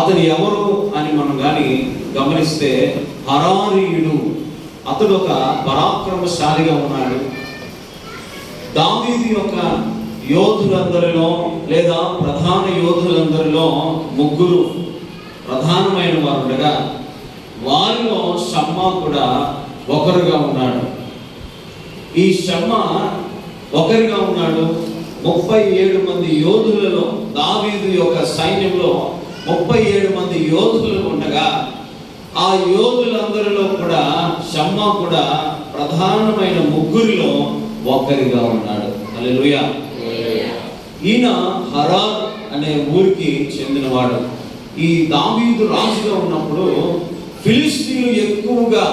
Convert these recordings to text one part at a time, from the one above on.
అతను ఎవరు అని మనం కానీ గమనిస్తే హరారీయుడు. అతడు ఒక పరాక్రమశాలిగా ఉన్నాడు. దావీదు యొక్క యోధులందరిలో లేదా ప్రధాన యోధులందరిలో ముగ్గురు ప్రధానమైన వారు ఉండగా వారిలో షమ్మా కూడా ఒకరుగా ఉన్నాడు. ఈ షమ్మా ఒకరిగా ఉన్నాడు. 37 మంది యోధులలో, దావీదు యొక్క సైన్యంలో 37 మంది యోధులు ఉండగా ఆ యోధులందరిలో కూడా షమ్మా కూడా ప్రధానమైన ముగ్గురిలో ఒకరిగా ఉన్నాడు. హల్లెలూయా. ఈయన హరార్ అనే ఊరికి చెందినవాడు. ఈ దావీదు రాజుగా ఉన్నప్పుడు ఫిలిష్తీయులు ఎక్కువగా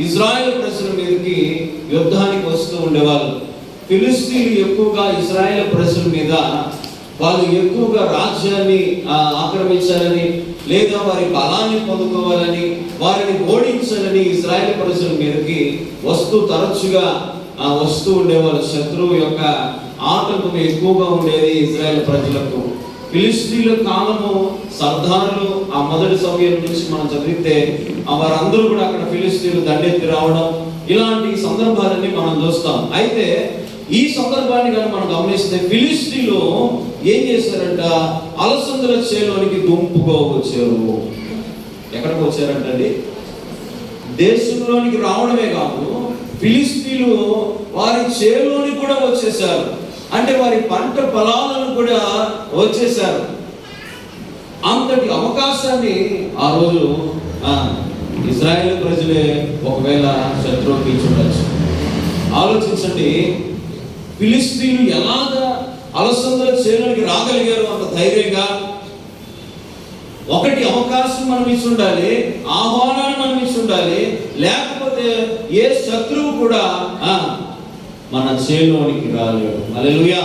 ఇజ్రాయెల్ ప్రజల మీదకి యుద్ధానికి వస్తూ ఉండేవాళ్ళు. ఫిలిష్తీయులు ఎక్కువగా ఇజ్రాయెల్ ప్రజల మీద వాళ్ళు ఎక్కువగా రాజ్యాన్ని ఆక్రమించాలని లేదా వారి బలాన్ని పొందుకోవాలని వారిని ఓడించాలని ఇజ్రాయెల్ ప్రజల మీదకి తరచుగా వస్తూ ఉండేవాళ్ళు. శత్రువు యొక్క ఆటంకం ఎక్కువగా ఉండేది ఇజ్రాయెల్ ప్రజలకు. ఫిలిష్తీయుల కాలము సర్దారులు ఆ మొదటి సమయం నుంచి మనం చదివితే వారందరూ కూడా అక్కడ ఫిలిష్తీయులు దండెత్తి రావడం, ఇలాంటి సందర్భాలన్నీ మనం చూస్తాం. అయితే ఈ సందర్భాన్ని కానీ మనం గమనిస్తే ఫిలిష్తీయులు ఏం చేశారంట, అలసందల చేలోనికి గుంపుగా వచ్చారు. ఎక్కడికి వచ్చారంటండి? దేశంలోనికి రావడమే కాదు, ఫిలిష్తీయులు వారి చేలోనికి కూడా వచ్చేసారు. అంటే వారి పంట పొలాలను కూడా వచ్చేసారు. అంతటి అవకాశాన్ని ఆ రోజు ఇజ్రాయెల్ ప్రజలే ఒకవేళ శత్రువుకి ఇచ్చి ఉండొచ్చు. ఆలోచించండి, ఫిలిష్తీయులు ఎలాగా అలసందల చేలోనికి రాగలిగారు అంత ధైర్యంగా? ఒకటి అవకాశం మనం ఇచ్చి ఉండాలి, ఆహ్వానాన్ని మనం ఇచ్చి ఉండాలి, లేకపోతే ఏ శత్రువు కూడా మన చేలోనికి రాలేడు. హల్లెలూయా.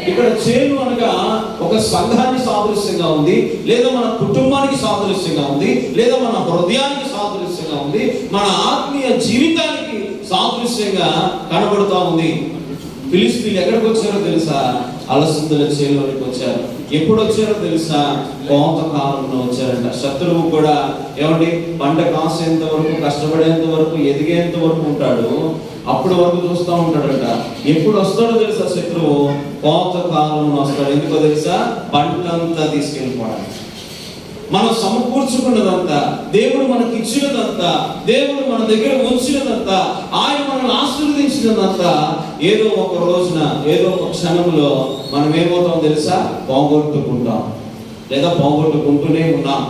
ఇక్కడ చేను అనగా ఒక సంఘానికి సాదృశ్యంగా ఉంది, లేదా మన కుటుంబానికి సాదృశ్యంగా ఉంది, లేదా మన హృదయానికి సాదృశ్యంగా ఉంది, మన ఆత్మీయ జీవితానికి సాదృశ్యంగా కనబడుతూ ఉంది. ఫిలిష్తీయులు ఎక్కడికి వచ్చారో తెలుసా? అలసందల చేలోనికి వచ్చారు. ఎప్పుడు వచ్చారో తెలుసా? కొంతకాలంలో వచ్చారంట. శత్రువు కూడా ఏమండి పంట కాసేంత వరకు, కష్టపడేంత వరకు, ఎదిగేంత వరకు ఉంటాడు. అప్పుడు వరకు చూస్తూ ఉంటాడంట. ఎప్పుడు వస్తాడో తెలుసా? శత్రువు కొంతకాలంలో వస్తాడు. ఎందుకో తెలుసా? పంటంతా తీసుకెళ్ళిపోవడానికి. మనం సమకూర్చుకున్నదంతా, దేవుడు మనకి ఇచ్చినదంతా, దేవుడు మన దగ్గర ఉంచినదంతా, ఆయన మనల్ని ఆశీర్వదించినదంతా ఏదో ఒక రోజున, ఏదో ఒక క్షణంలో మనం ఏమవుతాం తెలుసా? పోగొట్టుకుంటాం, లేదా పోగొట్టుకుంటూనే ఉన్నాం.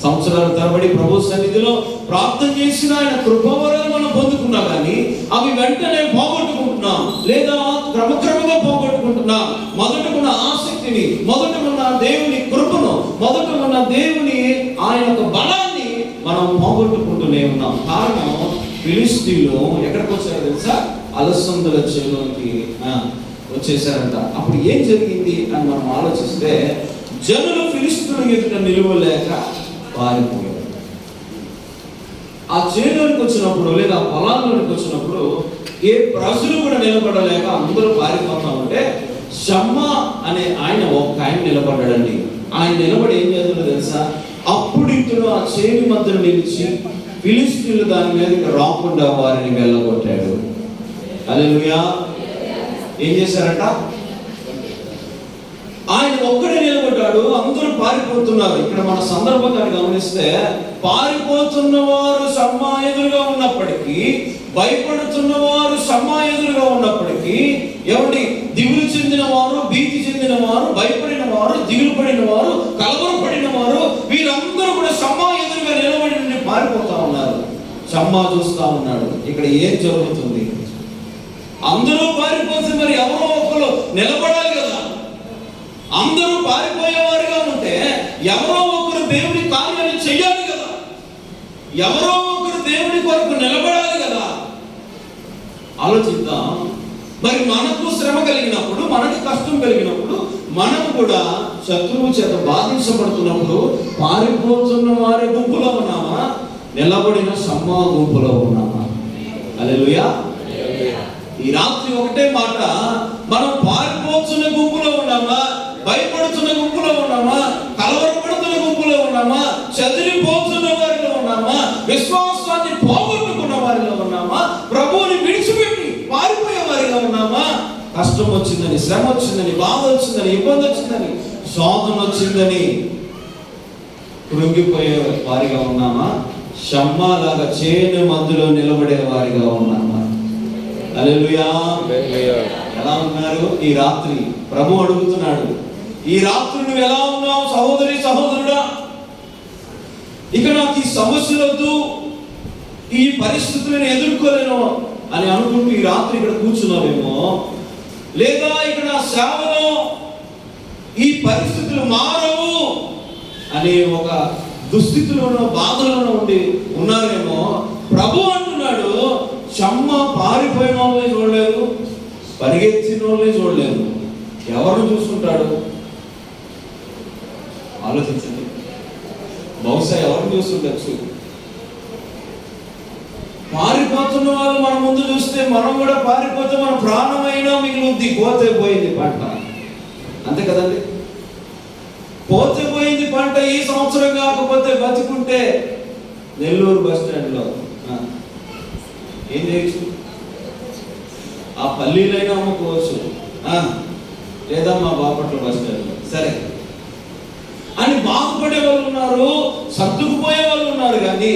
సంవత్సరాల తరబడి ప్రభు సన్నిధిలో ప్రార్థన చేసిన ఆయన కృపవరాలు మనం పొందుకున్నాం, కానీ అవి వెంటనే పోగొట్టుకుంటున్నాం, లేదా క్రమక్రమంగా పోగొట్టుకుంటున్నాం. మొదట ఉన్న ఆసక్తిని, మొదట ఉన్న దేవుని కృపను, మొదట ఉన్న దేవుని ఆయన యొక్క బలాన్ని మనం పోగొట్టుకుంటూనే ఉన్నాం. కారణం ఫిలిష్తీయులు ఎక్కడికి వచ్చారో తెలుసా? అలసందల చేలోనికి వచ్చేసారంట. అప్పుడు ఏం జరిగింది అని మనం ఆలోచిస్తే, జనులు ఫిలిష్తీయుల ఎదుట నిలువలేక పారిపోయారు. ఆ చేలోనికి వచ్చినప్పుడు లేదా పొలాల్లోనికి వచ్చినప్పుడు ఏ ప్రజలు కూడా నిలబడలేక అందరూ పారిపోతా ఉంటే షమ్మా అనే ఆయన నిలబడ్డాడండి. ఆయన నిలబడి ఏం చేస్తుందో తెలుసా? అప్పుడు ఇతడు ఆ చేను మధ్యలో నిలిచి ఫిలిష్తీయులు దాని మీదకి రాకుండా వారిని వెళ్ళగొట్టాడు. హల్లెలూయా. ఏం చేశారట? ఆయన ఒక్కడే నిలబడ్డాడు, అందరూ పారిపోతున్నారు. ఇక్కడ మన సందర్భంగా గమనిస్తే, పారిపోతున్న వారు షమ్మా ఎదురుగా ఉన్నప్పటికీ, భయపడుతున్న వారు షమ్మా ఎదురుగా ఉన్నప్పటికీ, ఎవరి దిగులు చెందిన వారు, భీతి చెందిన వారు, భయపడిన వారు, దిగులు పడిన వారు, కలవరపడిన వారు, వీరందరూ కూడా షమ్మా ఎదురుగా నిలబడి నుండి పారిపోతా ఉన్నారు. షమ్మా చూస్తా ఉన్నాడు, ఇక్కడ ఏం జరుగుతుంది? అందరూ పారిపోతే మరి ఎవరో ఒకరు నిలబడాలి కదా. అందరూ పారిపోయేవారుగా ఉంటే ఎవరో ఒకరు దేవుని కార్యాన్ని చెయ్యాలి కదా, ఎవరో ఒకరు దేవుని కొరకు నిలబడాలి కదా. ఆలోచిద్దాం. మరి మనకు శ్రమ కలిగినప్పుడు, మనకి కష్టం కలిగినప్పుడు, మనం కూడా శత్రువు చేత బాధించబడుతున్నప్పుడు పారిపోతున్న వారి గుంపులో ఉన్నామా, నిలబడిన షమ్మా గుంపులో ఉన్నామా? హల్లెలూయా. ఈ రాత్రి ఒకటే మాట, మనం పారిపోతున్న గుంపులో ఉన్నామా, భయపడుతున్న గుంపులో ఉన్నామా, కలవరపడుతున్న గుంపులో ఉన్నామా, కష్టం వచ్చిందని, శ్రమ వచ్చిందని, బాధ వచ్చిందని, ఇబ్బంది వచ్చిందని, శోధన వచ్చిందని కృంగిపోయే వారిగా ఉన్నామా? షమ్మాలాగా చేను మధ్యలో నిలబడే వారిగా ఉన్నామా? హల్లెలూయా. ఎలా ఉన్నారు ఈ రాత్రి? ప్రభు అడుగుతున్నాడు, ఈ రాత్రి నువ్వు ఎలా ఉన్నావు సహోదరి సహోదరుడా? ఇక నాకు ఈ సమస్యలొద్దు, ఈ పరిస్థితులను ఎదుర్కోలేను అని అనుకుంటూ ఈ రాత్రి ఇక్కడ కూర్చున్నావేమో, లేదా ఇక్కడ నా సేవలో ఈ పరిస్థితులు మారవు అనే ఒక దుస్థితిలోనో బాధలోనో ఉండి ఉన్నారేమో. ప్రభు అంటున్నాడు, షమ్మ పారిపోయిన వాళ్ళని చూడలేదు, పరిగెత్తిన వాళ్ళని చూడలేదు. ఎవరిని చూసుకుంటాడు? ఆలోచించండి. బహుశా ఎవరిని చూస్తుండొచ్చు? పారిపోతున్న వాళ్ళు మన ముందు చూస్తే మనం కూడా పారిపోతే మన ప్రాణమైనా మిగిలింది, పోతే పోయింది పంట. అంతే కదండి? పోతే పోయింది పంట. ఈ సంవత్సరం కాకపోతే బతుకుంటే నెల్లూరు బస్ స్టాండ్లో ఏం చేయొచ్చు? ఆ పల్లీలైనా అమ్ముకోవచ్చు, లేదా మా బాపట్ల బస్ స్టాండ్లో సరే అని బాధపడే వాళ్ళు ఉన్నారు, సర్దుకుపోయే వాళ్ళు ఉన్నారు. కానీ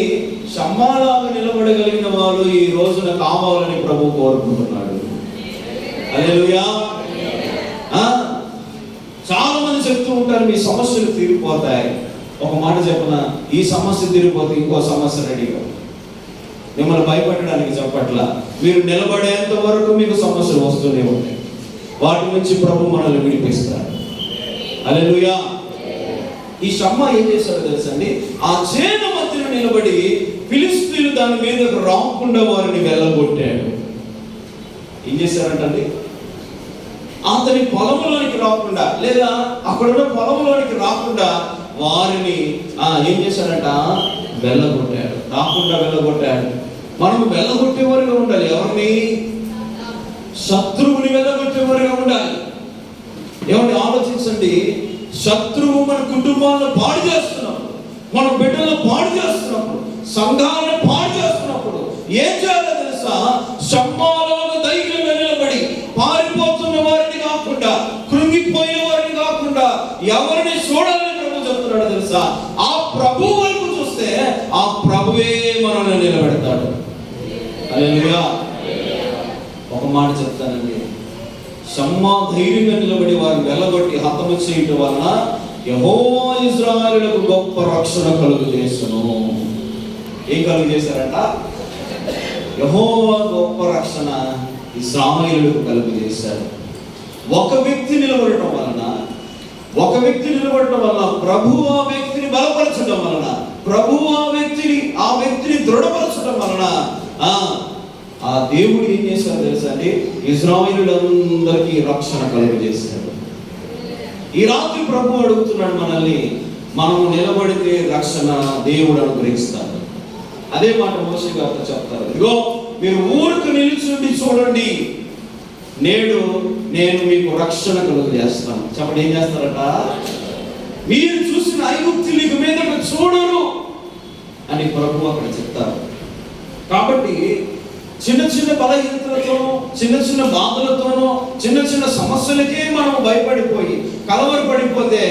షమ్మాలాగా నిలబడగలిగిన వాళ్ళు ఈ రోజున కావాలని ప్రభు కోరుకుంటున్నాడు. హల్లెలూయా. చాలా మంది చెప్తూ ఉంటారు, మీ సమస్యలు తీరిపోతాయి. ఒక మాట చెప్పనా, ఈ సమస్య తీరిపోతే ఇంకో సమస్య రెడీగా. మిమ్మల్ని భయపెట్టడానికి చెప్పట్లా, మీరు నిలబడేంత వరకు మీకు సమస్యలు వస్తూనే ఉంటాయి. వాటి నుంచి ప్రభు మనల్ని విడిపిస్తాడు. హల్లెలూయా. ఈ షమ్మ ఏం చేశాడో తెలుసండి, ఆ చేను మధ్యలో నిలబడి ఫిలిష్తీయులు దాని మీద రాకుండా వారిని వెళ్ళగొట్టాడు. ఏం చేశారంటండి, అతని పొలంలోనికి రాకుండా, లేదా అక్కడున్న పొలంలోనికి రాకుండా వారిని ఏం చేశారంట, వెళ్ళగొట్టాడు. రాకుండా వెళ్ళగొట్టాడు. మనం వెళ్ళగొట్టేవారుగా ఉండాలి. ఎవరిని? శత్రువుని వెళ్ళగొట్టేవారుగా ఉండాలి. ఏమండి ఆలోచించండి, శత్రువు మన కుటుంబాలను పాడు చేస్తున్నప్పుడు, మన బిడ్డలను పాడు చేస్తున్నప్పుడు, సంఘాలను పాడు చేస్తున్నప్పుడు ఏం చేయాలో తెలుసా? షమ్మాలాగా ధైర్యంగా నిలబడి పారిపోతున్న వారిని కాకుండా, కృంగిపోయిన వారిని కాకుండా ఎవరిని చూడాలని ప్రభు చెప్తున్నాడో తెలుసా? ఆ ప్రభు వైపు చూస్తే ఆ ప్రభువే మనల్ని నిలబెడతాడు. హల్లెలూయా. ఒక మాట చెప్తానండి, షమ్మా ధైర్యంగా నిలబడి వారిని వెళ్ళగొట్టి హతము చేయటం వలన యెహోవా ఇశ్రాయేలులకు గొప్ప రక్షణ కలుగు చేసెను. ఏం కలుగు చేశారంట? యెహోవా గొప్ప రక్షణ ఇశ్రాయేలులకు కలుగు చేశాడు. ఒక వ్యక్తి నిలబడటం వలన, ప్రభువు ఆ వ్యక్తిని బలపరచడం వలన, ప్రభువు ఆ వ్యక్తిని దృఢపరచడం వలన ఆ దేవుడు ఏం చేశాడు తెలుసా అండి? ఇశ్రాయేలులందరికీ రక్షణ కలుగజేశాడు. ఈ రాత్రి ప్రభు అడుగుతున్నాడు మనల్ని, మనము నిలబడితే రక్షణ దేవుడు అనుగ్రహిస్తాడు. అదే మాట మోషే గారితో చెప్తారు, ఇదిగో మీరు ఊరికి నిలుచుండి చూడండి, నేడు నేను మీకు రక్షణ కలుగజేస్తాను. చెప్పండి, ఏం చేస్తారట? మీరు చూసిన ఐగుప్తులు ఇక మీద చూడరు అని ప్రభు అక్కడ చెప్తారు. కాబట్టి చిన్న చిన్న బలహీనతలతోనో, చిన్న చిన్న బాధలతోనో, చిన్న చిన్న సమస్యలకే మనం భయపడిపోయి కలవరపడిపోతే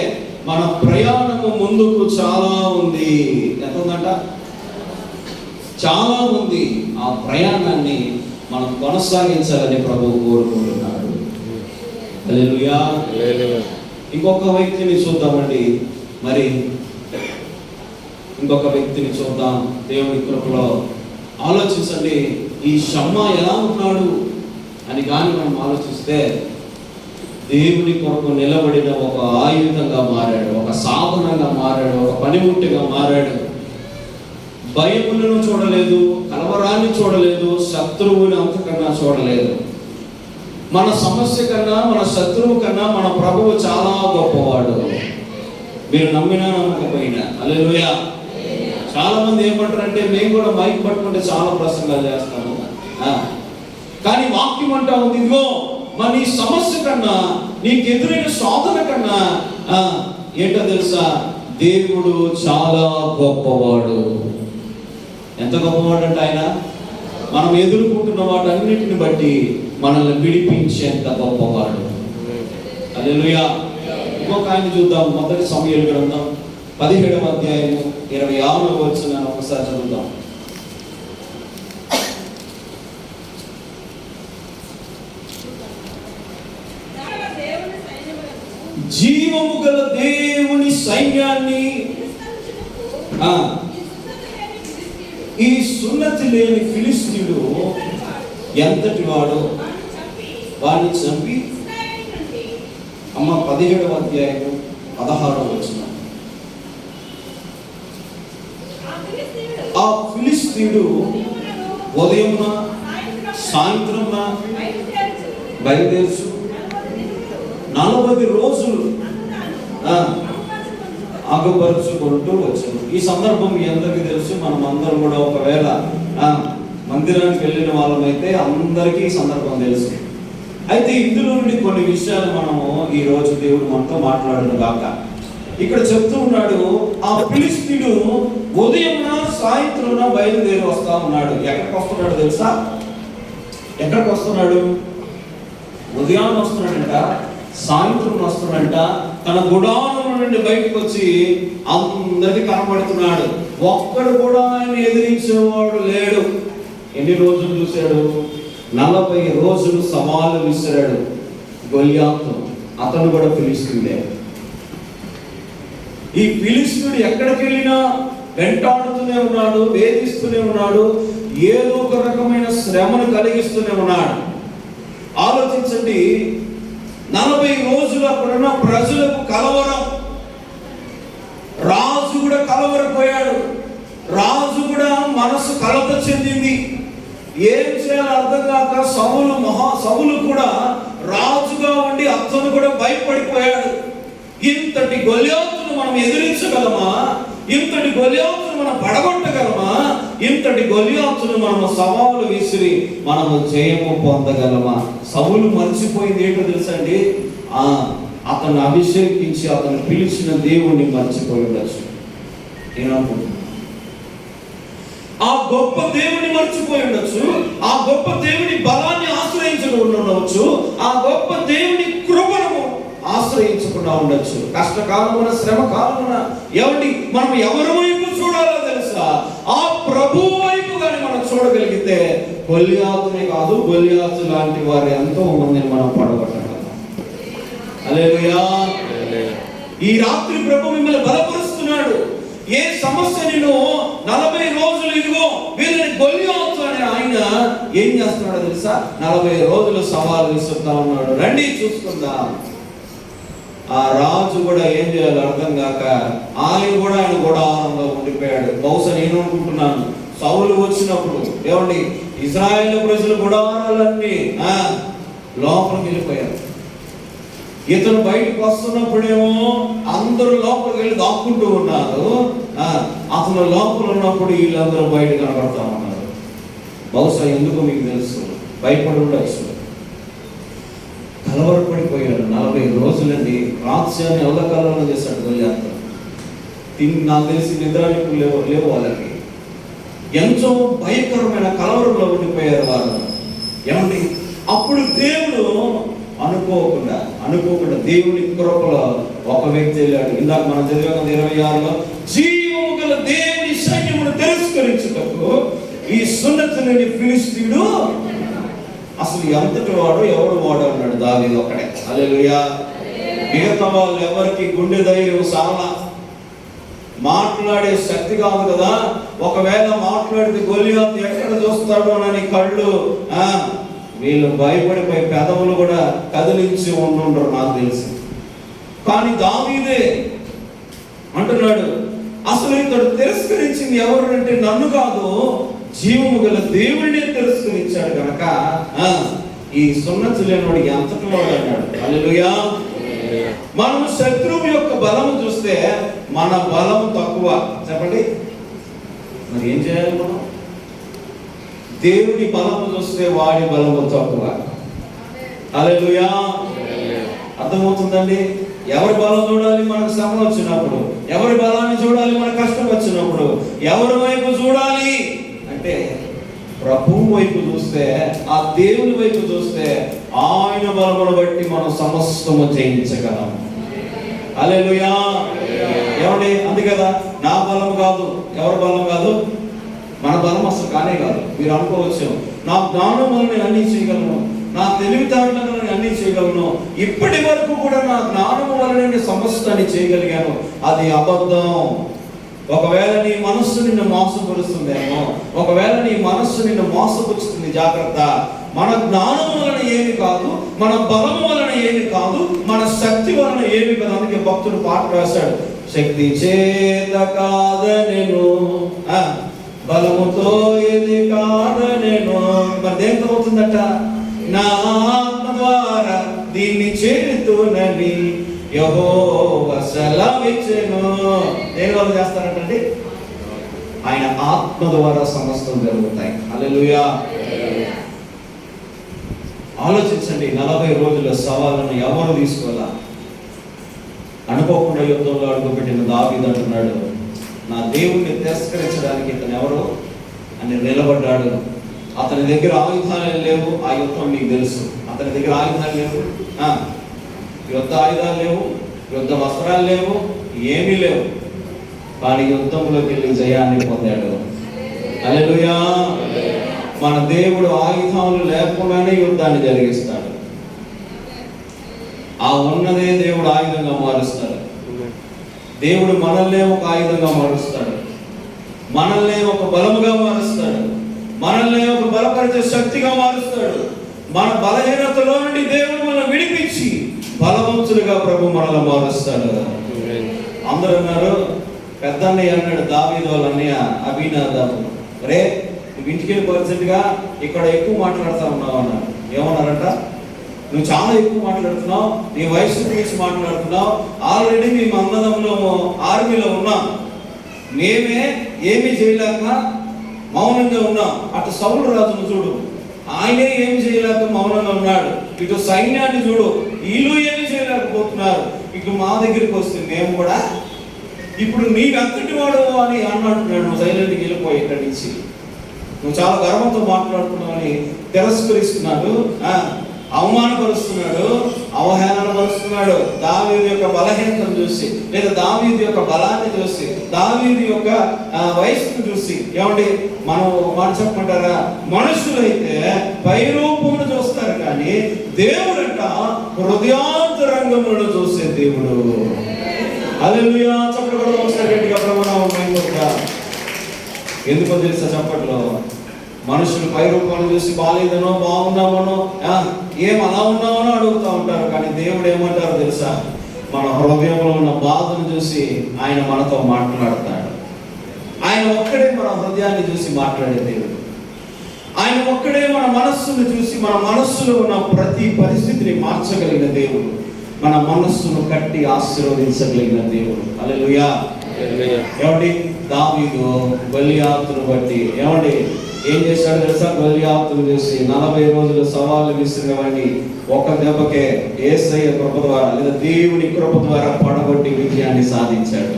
మన ప్రయాణము ముందుకు చాలా ఉంది. ఎంత ఉందంట? చాలా ఉంది. ఆ ప్రయాణాన్ని మనం కొనసాగించాలని ప్రభువు కోరుకుంటున్నాడు. హల్లెలూయా. ఇంకొక వ్యక్తిని చూద్దామండి. మరి ఇంకొక వ్యక్తిని చూద్దాం దేవుని కృపలో. ఆలోచించండి, ఈ షమ్మా ఎలా ఉన్నాడు అని కానీ మనం ఆలోచిస్తే, దేవుని కొరకు నిలబడిన ఒక ఆయుధంగా మారాడు, ఒక సాధనంగా మారాడు, ఒక పనిముట్టుగా మారాడు. భయములను చూడలేదు, కలవరాన్ని చూడలేదు, శత్రువుని అంతకన్నా చూడలేదు. మన సమస్య కన్నా, మన శత్రువు కన్నా మన ప్రభువు చాలా గొప్పవాడు. మీరు నమ్మినా నమ్మకపోయినా. హల్లెలూయా. చాలా మంది ఏమంటారంటే, మేము కూడా మైక్ పట్టుకుంటే చాలా ప్రసంగాలు చేస్తాము, కానీ వాక్యం అంటా ఉంది, ఇదిగో మన నీ సమస్య కన్నా, నీకు ఎదురైన శోధన కన్నా ఏంటో తెలుసా? దేవుడు చాలా గొప్పవాడు. ఎంత గొప్పవాడు అంటే ఆయన, మనం ఎదుర్కొంటున్న వాటన్నిటిని బట్టి మనల్ని విడిపించేంత గొప్పవాడు. హల్లెలూయా. ఇంకొక ఆయన చూద్దాం. మొదటి సమూయేలు గ్రంథం 17వ అధ్యాయము 26వ వచనాన్ని ఒకసారి చదువుదాం. జీవము గల దేవుని సైన్యాన్ని, ఈ సున్నతి లేని ఫిలిష్తీయుడు ఎంతటి వాడు, వాడిని చంపి, అమ్మ 17వ అధ్యాయము 16వ వచనం. ఆ ఫిలిష్తీయుడు ఉదయమున సాయంత్రమున బయలుదేర్చు 40 రోజులు అగపరుచుకుంటూ వచ్చాను. ఈ సందర్భం మీ అందరికీ తెలుసు. మనం అందరం కూడా ఒకవేళ మందిరానికి వెళ్ళిన వాళ్ళమైతే అందరికీ ఈ సందర్భం తెలుసు. అయితే ఇందులో నుండి కొన్ని విషయాలు మనము ఈ రోజు దేవుడు మనతో మాట్లాడును గాక. ఇక్కడ చెప్తూ ఉన్నాడు, ఆ ఫిలిష్తీయుడు ఉదయం సాయంత్రం బయలుదేరి వస్తా ఉన్నాడు. ఎక్కడికి వస్తున్నాడు తెలుసా? ఎక్కడికి వస్తున్నాడు? ఉదయాన్ని వస్తున్నాడంట, సాయంత్రం వస్తున్నాడంట. తన గుడారం నుండి బయటకు వచ్చి అందరికి కనబడుతున్నాడు. ఒక్కడు కూడా ఆయన ఎదిరించేవాడు లేడు. ఎన్ని రోజులు చూశాడు? 40 రోజులు సవాలు విసిరాడు గొల్యాతు. అతను కూడా ఫిలిష్తీయుడే. ఈ ఫిలిష్తీయుడు ఎక్కడికి వెళ్ళినా వెంటాడుతూనే ఉన్నాడు, వేధిస్తూనే ఉన్నాడు, ఏదో ఒక రకమైన శ్రమను కలిగిస్తూనే ఉన్నాడు. ఆలోచించండి, 40 రోజులు అక్కడున్న ప్రజలకు కలవరం. రాజు కూడా కలవరపోయాడు. రాజు కూడా మనసు కలత చెందింది. ఏం చేయాలో అర్థం కాక సౌలు కూడా రాజుగా ఉండి అతను కూడా భయపడిపోయాడు. ఇంతటి గొల్యాతును మనం ఎదిరించగలమా? ఇంతటి గొల్యాతును మనం పడగొట్టగలమా? ఇంతటి గొల్యాతును మనము సవాలు విసిరి మనము జయము పొందగలమా? సౌలు మర్చిపోయింది ఏంటో తెలుసండి? అతను అభిషేకించి అతను పిలిచిన దేవుణ్ణి మర్చిపోయి ఉండొచ్చు. ఏమనుకుంటున్నా? ఆ గొప్ప దేవుని మర్చిపోయి ఉండొచ్చు. ఆ గొప్ప దేవుని బలాన్ని ఆశ్రయించడం ఉండవచ్చు. ఆ గొప్ప దేవుని కృపను ఆశ్రయించకుండా ఉండొచ్చు. కష్టకాలమున, శ్రమ కాలమున ఏమండి మనం ఎవరి వైపు చూడాలో తెలుసా? ఆ ప్రభు వైపు కానీ మనం చూడగలిగితే గొల్యాతునే కాదు, గొల్యాతు లాంటి వారు ఎంతో మందిని మనం పడగొట్టగలం. హల్లెలూయా. ఈ రాత్రి ప్రభు మిమ్మల్ని బలపరుస్తున్నాడు. ఏ సమస్య నేను 40 రోజులు ఇదిగో వీళ్ళని గొల్యాతు అని ఆయన ఏం చేస్తున్నాడో తెలుసా? 40 రోజులు సవాలు విసురుతా ఉన్నాడు. రండి చూసుకుందాం. ఆ రాజు కూడా ఏం చేయాలో అర్థం కాక ఆయన గుడారంలో ఉండిపోయాడు. బహుశా నేను అనుకుంటున్నాను, సౌలు వచ్చినప్పుడు ఏమండి ఇశ్రాయేలు ప్రజల గుడారాలన్నీ లోపలికి వెళ్ళిపోయారు. ఇతను బయటకు వస్తున్నప్పుడేమో అందరూ లోపలికి వెళ్ళి దాక్కుంటూ ఉన్నారు. అతను లోపల ఉన్నప్పుడు వీళ్ళందరూ బయట కనబడతా ఉన్నారు. బహుశా ఎందుకు మీకు తెలుసు, భయపడి ఉండొచ్చు, కలవరపడిపోయాడు. 40 రోజులండి రాత్యాన్ని ఎవలకాలంలో చేశాడు గొల్యాతు. నాకు తెలిసి నిద్రానికి లేవు వాళ్ళకి. ఎంతో భయంకరమైన కలవరంలో ఉండిపోయారు వారు. ఏమండి అప్పుడు దేవుడు అనుకోకుండా దేవుని కృపలో ఒక వ్యక్తి వెళ్ళాడు. ఇందాక మనం చదివాం 26లో, జీవము గల దేవుని సైన్యమును తిరస్కరించుటకు ఈ సున్నతి లేని ఫిలిష్తీయుడు అసలు ఎంతటి వాడు, ఎవడు వాడు అన్నాడు దావీదు ఒక్కడే. హల్లెలూయా. మిగతా వాళ్ళు ఎవరికి గుండె ధైర్యం చాలా, మాట్లాడే శక్తి కాదు కదా. ఒకవేళ మాట్లాడితే గొల్యాతు ఎక్కడ చూస్తాడు అని కళ్ళు వీళ్ళు భయపడిపోయి పెదవులు కూడా కదిలించి ఉండుండరు నాకు తెలిసి. కానీ దావీదే అంటున్నాడు, అసలు ఇతడు తిరస్కరించింది ఎవరు అంటే నన్ను కాదు, జీవము గల దేవుడిని తిరస్కరించాడు కనుక ఈ సున్నతి లేనివాడు ఎంతటి వాడు అన్నాడు. హల్లెలూయా. మనం శత్రువు యొక్క బలము చూస్తే మన బలం తక్కువ. చెప్పండి, మరి ఏం చేయాలి మనం? దేవుడి బలము చూస్తే వాడి బలము తక్కువ. హల్లెలూయా. అర్థమవుతుందండి? ఎవరి బలం చూడాలి మనకు శ్రమ వచ్చినప్పుడు? ఎవరి బలాన్ని చూడాలి మన కష్టం వచ్చినప్పుడు? ఎవరి వైపు చూడాలి అంటే ప్రభువు వైపు చూస్తే, ఆ దేవుని వైపు చూస్తే ఆయన బలమును బట్టి మనం సమస్తము జయించగలం. హల్లెలూయా. ఏమండి, అంతే కదా, నా బలం కాదు, ఎవరి బలం కాదు, మన బలం అసలు కానే కాదు. మీరు అనుకోవచ్చు, నా జ్ఞానం వల్ల నేను అన్నీ చేయగలను, నా తెలివితేటలను నేను అన్నీ చేయగలను, ఇప్పటి వరకు కూడా నా జ్ఞానం వల్ల నేను సమస్తాన్ని చేయగలిగాను. అది అబద్ధం. ఒకవేళ నీ మనస్సు నిన్ను మోసపరుస్తుందేమో, ఒకవేళ నీ మనస్సు నిన్ను మోసపుచ్చుతుంది, జాగ్రత్త. మన జ్ఞానం వలన ఏమి కాదు, మన బలం వలన ఏమి కాదు, మన శక్తి వలన ఏమి కాదు. అందుకే భక్తుడు పాట రాశాడు, శక్తి చేత కాదనెను, బలముతో ఇది కాదనెను. మరి దేంతో అవుతుందట? నా ఆత్మ ద్వారా దీన్ని చేతునని యెహోవా సెలవిచ్చెను. దేని వల్ల చేస్తారంటండి? ఆయన ఆత్మ ద్వారా సమస్తం జరుగుతాయి. హల్లెలూయా. ఆలోచించండి, 40 రోజుల సవాళ్ళను ఎవరు తీసుకోవాలా? అనుకోకుండా యుద్ధంలో అడుగుపెట్టిన దావీదు అంటున్నాడు, నా దేవుణ్ణి తిరస్కరించడానికి ఇతను ఎవరు అని నిలబడ్డాడు. అతని దగ్గర ఆయుధాలు లేవు, ఆ యుద్ధం మీకు తెలుసు. అతని దగ్గర ఆయుధాలు లేవు, యుద్ధ ఆయుధాలు లేవు, యుద్ధ వస్త్రాలు లేవు, ఏమీ లేవు. కానీ యుద్ధంలోకి వెళ్ళి జయాన్ని పొందాడు. హల్లెలూయా. మన దేవుడు ఆయుధాలు లేకుండానే యుద్ధాన్ని జరిగిస్తాడు. ఆ ఉన్నదే దేవుడు ఆయుధంగా మారుస్తాడు. దేవుడు మనల్నే ఒక ఆయుధంగా మారుస్తాడు, మనల్నే ఒక బలముగా మారుస్తాడు, మనల్ని ఒక బలపరిచే శక్తిగా మారుస్తాడు. మన బలహీనతలో నుండి దేవుడు మనల్ని విడిపించి బలవంతులుగా ప్రభు మనల్ని మారుస్తాడు. అందరూ అన్నారు, పెద్ద అన్నయ్య అన్నాడు దావీదు వాళ్ళ అన్నయ్య అబీనాదాబు, రే నువ్వు ఇంటికి వెళ్ళిపోతుందిగా ఇక్కడ ఎక్కువ మాట్లాడుతూ ఉన్నావు అన్నాడు. ఏమన్నారంట? నువ్వు చాలా ఎక్కువ మాట్లాడుతున్నావు, నీ వయసు గురించి మాట్లాడుతున్నావు, ఆల్రెడీ మేము అన్నదమ్ములో ఆర్మీలో ఉన్నాం, మేమే ఏమీ చేయలేక మౌనంగా ఉన్నాం. అటు సౌలు రాజును చూడు, ఆయనే ఏమి చేయలేక మౌనంగా ఉన్నాడు. ఇటు సైన్యాన్ని చూడు, వీళ్ళు ఏమి చేయలేకపోతున్నారు. ఇటు మా దగ్గరికి వస్తే మేము కూడా ఇప్పుడు నీకు అంతటి వాడు అని అన్నట్టున్నాడు. నువ్వు సైలెంట్కి వెళ్ళిపోయి ఇక్కడి నుంచి, నువ్వు చాలా గర్వంతో మాట్లాడుతున్నావు అని తిరస్కరిస్తున్నాడు, అవమానపరుస్తున్నాడు, అవహేళనపరుస్తున్నాడు. దావీదు యొక్క బలహీనతను చూసి, లేదా దావీదు యొక్క బలాన్ని చూసి, దావీదు యొక్క వయసును చూసి, ఏమండి మనం చెప్పమంటారా? మనుషులైతే పై రూపమును చూస్తారు, కానీ దేవుడంట హృదయాంతరంగములను చూసే దేవుడు. హల్లెలూయా. చప్పట్లు కూడా ఒకసారి గట్టిగా ప్రభువుగా. ఎందుకో తెలుసా? చప్పట్లో మనుషులు పై రూపాన్ని చూసి బాగాలేదనో బాగున్నామనో ఏం అలా ఉన్నామనో అడుగుతూ ఉంటారు, కానీ దేవుడు ఏమంటారో తెలుసా? మన హృదయంలో ఉన్న బాధను చూసి ఆయన మనతో మాట్లాడతాడు. ఆయన ఒక్కడే మన హృదయాన్ని చూసి మాట్లాడే దేవుడు. ఆయన ఒక్కడే మన మనస్సును చూసి, మన మనస్సులో ఉన్న ప్రతి పరిస్థితిని మార్చగలిగిన దేవుడు, మన మనస్సును కట్టి ఆశీర్వదించగలిగిన దేవుడు. హల్లెలూయా. ఏమండి, దావీదు గొల్లియాతును బట్టి ఏమండి ఏం చేశాడు తెలుసా? గొల్లియాతును చేసి 40 రోజులు సవాళ్ళు విసిరినవాడిని ఒక దెబ్బకే యేసయ్య కృప ద్వారా, లేదా దేవుని కృప ద్వారా పడగొట్టి విజయాన్ని సాధించాడు.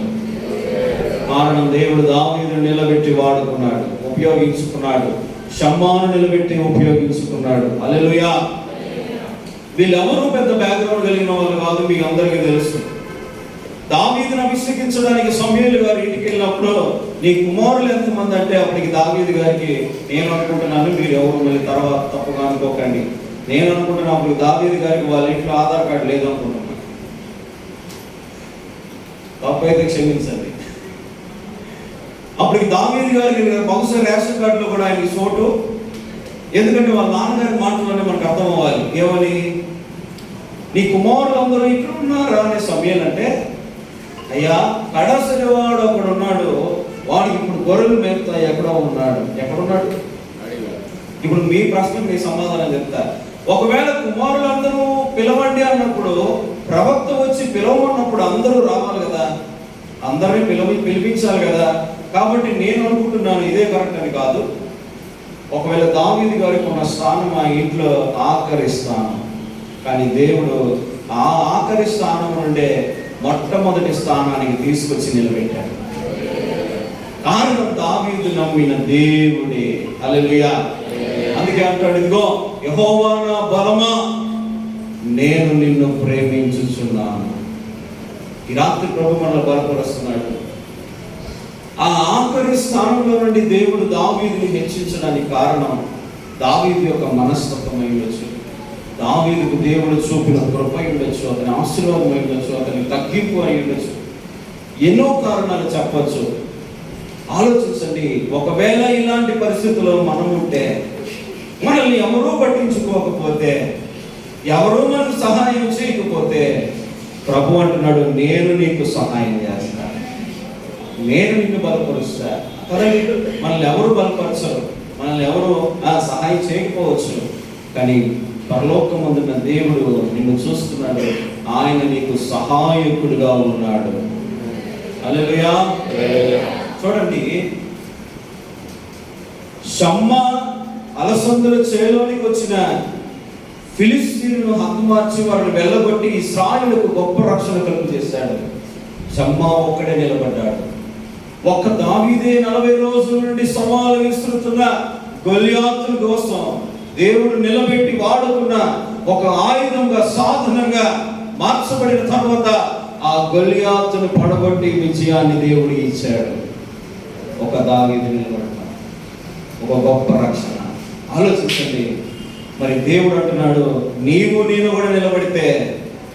కారణం దేవుడు దావీదును నిలబెట్టి వాడుకున్నాడు, ఉపయోగించుకున్నాడు. షమ్మాను నిలబెట్టి ఉపయోగించుకున్నాడు. హల్లెలూయా. వీళ్ళెవరూ పెద్ద బ్యాక్గ్రౌండ్ కలిగిన వాళ్ళు కాదు, మీకు అందరికీ తెలుసు. దావీదును అభిషేకించడానికి సమూయేలు గారు ఇంటికి వెళ్ళినప్పుడు, నీ కుమారులు ఎంతమంది అంటే, అప్పటికి దావీదు గారికి, నేను అనుకుంటున్నాను, మీరు ఎవరు మళ్ళీ తర్వాత తప్పుగా అనుకోకండి, నేను అనుకుంటున్నాను అప్పుడు దావీదు గారికి వాళ్ళ ఇంట్లో ఆధార్ కార్డు లేదు అనుకుంటున్నాను. తప్పు అయితే క్షమించండి. అప్పటికి దావీదు గారికి బహుశా రేషన్ కార్డులో కూడా ఆయనకి చోటు, ఎందుకంటే వాళ్ళ నాన్నగారి మాటలోనే మనకు అర్థం అవ్వాలి. ఏమని? నీ కుమారులు అందరూ ఇక్కడ ఉన్నారా అనే సమయం అంటే, అయ్యా కడసరి వాడు ఒకడు ఉన్నాడు, వాడికి ఇప్పుడు గొర్రెలు మేపుతాయి, ఎక్కడో ఉన్నాడు. ఎక్కడున్నాడు? ఇప్పుడు మీ ప్రశ్నకు మీ సమాధానం చెప్తారు. ఒకవేళ కుమారులందరూ పిలవండి అన్నప్పుడు, ప్రవక్త వచ్చి పిలవమన్నప్పుడు అందరూ రావాలి కదా, అందరినీ పిలిపించాలి కదా. కాబట్టి నేను అనుకుంటున్నాను ఇదే కరెక్ట్ అని కాదు. ఒకవేళ దావీదు గారికి ఉన్న స్థానం ఆ ఇంట్లో ఆఖరి స్థానం, కానీ దేవుడు ఆ ఆఖరి స్థానం నుండే మొట్టమొదటి స్థానానికి తీసుకొచ్చి నిలబెట్టాడు. కారణం దావీదు నమ్మిన దేవుడే. హల్లెలూయా. అందుకే అంటాడు, ఇదిగో యెహోవా నా బలమా, నేను నిన్ను ప్రేమించుచున్నాను. ఈ రాత్రి ప్రభు మనల్ని బలపరుస్తున్నాడు. ఆ ఆఖరి స్థానంలో నుండి దేవుడు దావీదుని హెచ్చించడానికి కారణం దావీదు యొక్క మనస్తత్వం అయి ఉండొచ్చు, దావీదుకు దేవుడు చూపిన కృప అయి ఉండొచ్చు, అతని ఆశీర్వాదం అయి ఉండొచ్చు, అతని తగ్గింపు అయి ఉండొచ్చు. ఎన్నో కారణాలు చెప్పచ్చు. ఆలోచించండి, ఒకవేళ ఇలాంటి పరిస్థితుల్లో మనం ఉంటే, మనల్ని ఎవరూ పట్టించుకోకపోతే, ఎవరూ మనకు సహాయం చేయకపోతే, ప్రభు అంటున్నాడు, నేను నీకు సహాయం చేస్తాను, నేను నిన్ను బలపరుస్తా. మనల్ని ఎవరు బలపరచరు, మనల్ని ఎవరు సహాయం చేయకపోవచ్చు, కానీ పరలోకమందున్న దేవుడు నిన్ను చూస్తున్నాడు. ఆయన నీకు సహాయకుడిగా ఉన్నాడు. హల్లెలూయా. చూడండి, షమ్మా అలసందుల చేలోనికి వచ్చిన ఫిలిస్తీయులను హతమార్చి వారిని వెళ్ళగొట్టి ఇశ్రాయేలుకు గొప్ప రక్షణ కలుగు చేశాడు. షమ్మా ఒక్కడే నిలబడ్డాడు. ఒక్క దావీదే 40 రోజుల నుండి సవాలు విసురుతున్న గొలియాతు కోసం దేవుడు నిలబెట్టి వాడుకున్న ఒక ఆయుధంగా, సాధనంగా మార్చబడిన తర్వాత ఆ గొలియాతును పడగొట్టి విజయాన్ని దేవుడు ఇచ్చాడు. ఒక దావీదు నిలబడతాడు, ఒక గొప్ప రక్షణ. ఆలోచించండి, మరి దేవుడు అంటున్నాడు, నీవు నేను కూడా నిలబడితే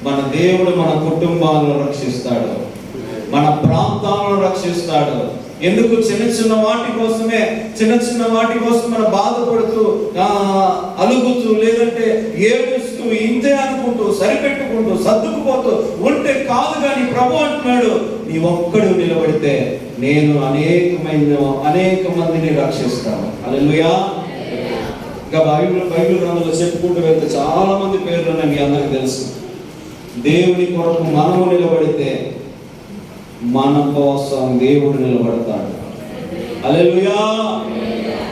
మన దేవుడు మన కుటుంబాలను రక్షిస్తాడు, మన ప్రాంతాలను రక్షిస్తాడు. ఎందుకు? చిన్న చిన్న వాటి కోసమే, చిన్న చిన్న వాటి కోసం మనం బాధపడుతూ అలుగుతూ, లేదంటే ఏడుస్తూ, ఇంతే అనుకుంటూ, సరిపెట్టుకుంటూ, సర్దుకుపోతూ ఉంటే కాదు. కానీ ప్రభు అంటున్నాడు, నీ ఒక్కడు నిలబడితే నేను అనేక మందిని రక్షిస్తాను. హల్లెలూయా. ఇంకా బైబిల్ గ్రంథంలో చెప్పుకుంటూ వెళ్తే చాలా మంది పేర్లు మీ అందరికి తెలుసు. దేవుని కొరకు మనము నిలబడితే మన కోసం దేవుడు నిలబడతాడు. హల్లెలూయా.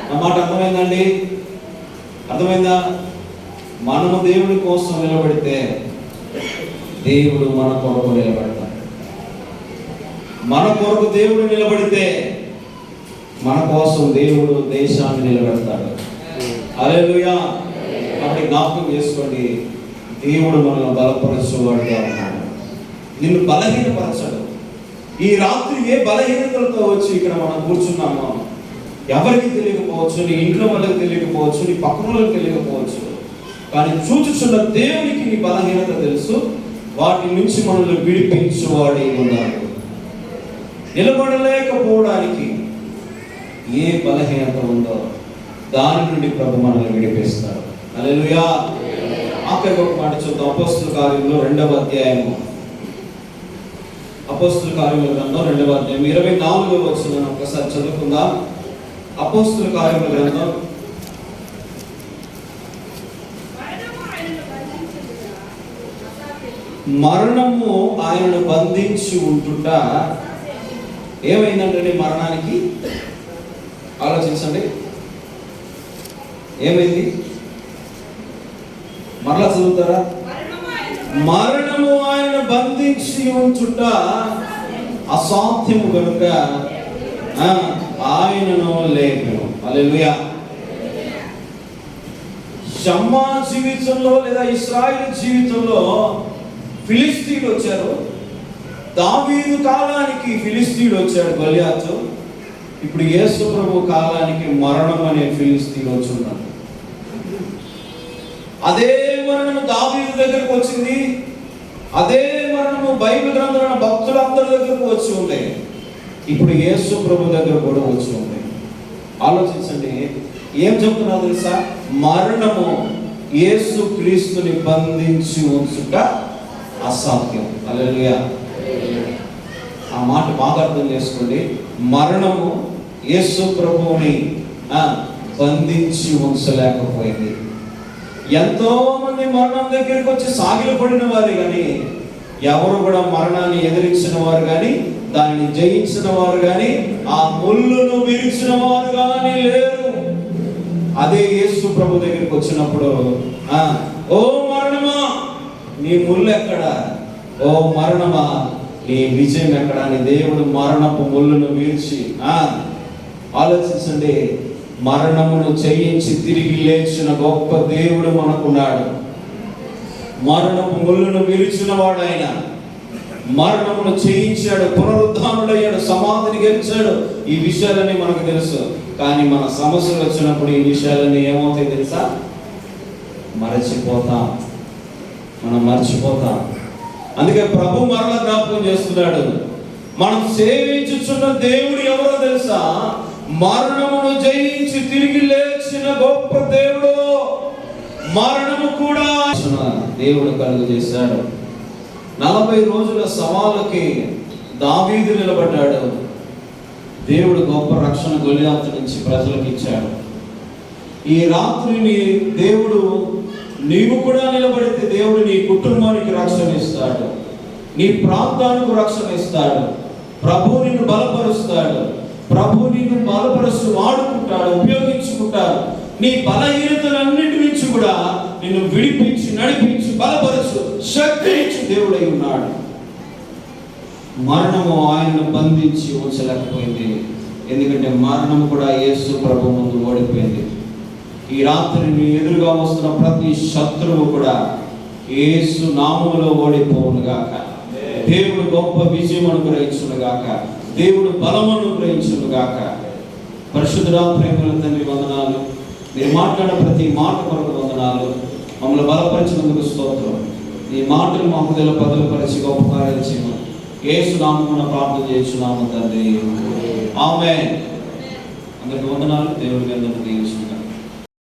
నా మాట అర్థమైందండి? అర్థమైందా? మనము దేవుడి కోసం నిలబడితే దేవుడు మన కొరకు నిలబడతాడు. మన కొరకు దేవుడు నిలబడితే మన కోసం దేవుడు దేశాన్ని నిలబెడతాడు. హల్లెలూయా. కాబట్టి జ్ఞాపకం చేసుకోండి, దేవుడు మనల్ని బలపరచువాడుగా ఉన్నాడు. నిన్ను బలహీనపరచడు. ఈ రాత్రి ఏ బలహీనతలతో వచ్చి ఇక్కడ మనం కూర్చున్నామో ఎవరికి తెలియకపోవచ్చు, నీ ఇంట్లో వాళ్ళకి తెలియకపోవచ్చు, నీ పక్కన వాళ్ళకి తెలియకపోవచ్చు, కానీ చూచుచున్న దేవునికి నీ బలహీనత తెలుసు. వాటి నుంచి మనల్ని విడిపించువాడే ఉన్నాడు. నిలబడలేకపోవడానికి ఏ బలహీనత ఉందో దాని నుండి ప్రభు మనల్ని విడిపిస్తాడు. హల్లెలూయా. ఆఖరి ఒక మాట చూద్దాం. అపోస్తలుల కార్యములు 2వ అధ్యాయము. అపోస్తలుల కార్యముల గ్రంథం 2వ అధ్యాయం 24వ వచనం ఒకసారి చదువుకుందాం. అపోస్తలుల కార్యముల గ్రంథం మరణము ఆయనను బంధించి ఉంటుట ఏమైందంటే మరణానికి, ఆలోచించండి, ఏమైంది? మరలా చదువుతారా? మరణము ఆయన బంధించి ఉంచుట అసాధ్యము కనుక ఆయనను లేపెను. హల్లెలూయా. షమ్మా జీవితంలో లేదా ఇశ్రాయేలు జీవితంలో ఫిలిస్తీయులు వచ్చారు. దావీదు కాలానికి ఫిలిస్తీయుడు వచ్చాడు గొలియాతు. ఇప్పుడు యేసు ప్రభు కాలానికి మరణం అనే ఫిలిస్తీయుడు వచ్చున్నాడు. అదే మరణము దావీదు దగ్గరకు వచ్చింది, అదే మరణము బైబిల్ గ్రంథంలో భక్తులందరి దగ్గరకు వచ్చి ఉంది. ఇప్పుడు యేసు ప్రభు దగ్గర కూడా వచ్చి ఉంది. ఆలోచించండి, ఏం చెప్తున్నా తెలుసా? మరణము యేసు క్రీస్తుని బంధించి ఉంచుట అసాధ్యం. హల్లెలూయా. ఆ మాట బాగా అర్థం చేసుకోండి. మరణము యేసు ప్రభువుని బంధించి ఉంచలేకపోయింది. ఎంతో మంది మరణం దగ్గరికి వచ్చి సాగిలపడిన వారు కానీ, ఎవరు కూడా మరణాన్ని ఎదిరించిన వారు కానీ, దాన్ని జయించిన వారు కానీ, ఆ ముళ్ళును విరిచిన వారు కానీ లేరు. అదే యేసు ప్రభు దగ్గరికి వచ్చినప్పుడు ఓ మరణమా నీ ముళ్ళు ఎక్కడ, ఓ మరణమా నీ విజయం ఎక్కడ అని దేవుడు మరణపు ముళ్ళును విరిచి ఆలోచించండి, మరణమును జయించి తిరిగి లేచిన గొప్ప దేవుడు మనకున్నాడు. మరణము ముళ్ళును విరిచిన వాడైన, మరణమును జయించాడు, పునరుద్ధానుడయ్యాడు, సమాధిని గెలిచాడు. ఈ విషయాలన్నీ మనకు తెలుసు. కానీ మన సమస్యలు వచ్చినప్పుడు ఈ విషయాలన్నీ ఏమవుతాయి తెలుసా? మరచిపోతాం. మనం మర్చిపోతాం. అందుకే ప్రభు మరల జ్ఞాపకం చేస్తున్నాడు, మనం సేవించుచున్న దేవుడు ఎవరో తెలుసా? మరణమును జయించి తిరిగి లేచిన గొప్ప దేవుడు. మరణము కూడా దేవుడు కలుగు చేశాడు. 40 రోజుల సవాలుకి దావీదు నిలబడ్డాడు. దేవుడు గొప్ప రక్షణ గొలియాతు నుంచి ప్రజలకు ఇచ్చాడు. ఈ రాత్రిని దేవుడు, నీవు కూడా నిలబడితే దేవుడు నీ కుటుంబానికి రక్షణ ఇస్తాడు, నీ ప్రాంతానికి రక్షణ ఇస్తాడు. ప్రభు నిన్ను బలపరుస్తాడు. ప్రభు నిన్ను బలపరుస్తూ వాడుకుంటాడు, ఉపయోగించుకుంటాడు. నీ బలహీనతలన్నిటి నుంచి కూడా నిన్ను విడిపించి, నడిపించి, బలపరుచు, శక్తి ఇచ్చి దేవుడై ఉన్నాడు. మరణము ఆయన్ను బంధించి ఉంచలేకపోయింది. ఎందుకంటే మరణము కూడా యేసు ప్రభు ముందు ఓడిపోయింది. ఈ రాత్రి నీ ఎదురుగా వస్తున్న ప్రతి శత్రువు కూడా యేసు నామములో ఓడిపోవును గాక. దేవుడు గొప్ప విజయం అనుగ్రహించును గాక. దేవుడు బలం అనుగ్రహించును గాక. పరిశుద్ధుడా, ప్రేమల తండ్రి వందనాలు. మీరు మాట్లాడిన ప్రతి మాట కొరకు వందనాలు. మమ్మల్ని బలపరిచినందుకు స్తోత్రం. ఈ మాటలు మా హృదయంలో బదులుపరిచి గొప్ప కార్యాలు చేయమని యేసు నామమున ప్రార్థన చేస్తున్నాము తండ్రి. ఆమేన్. అందరికీ వందనాలు. దేవుడికి అందరికీ దీవించును.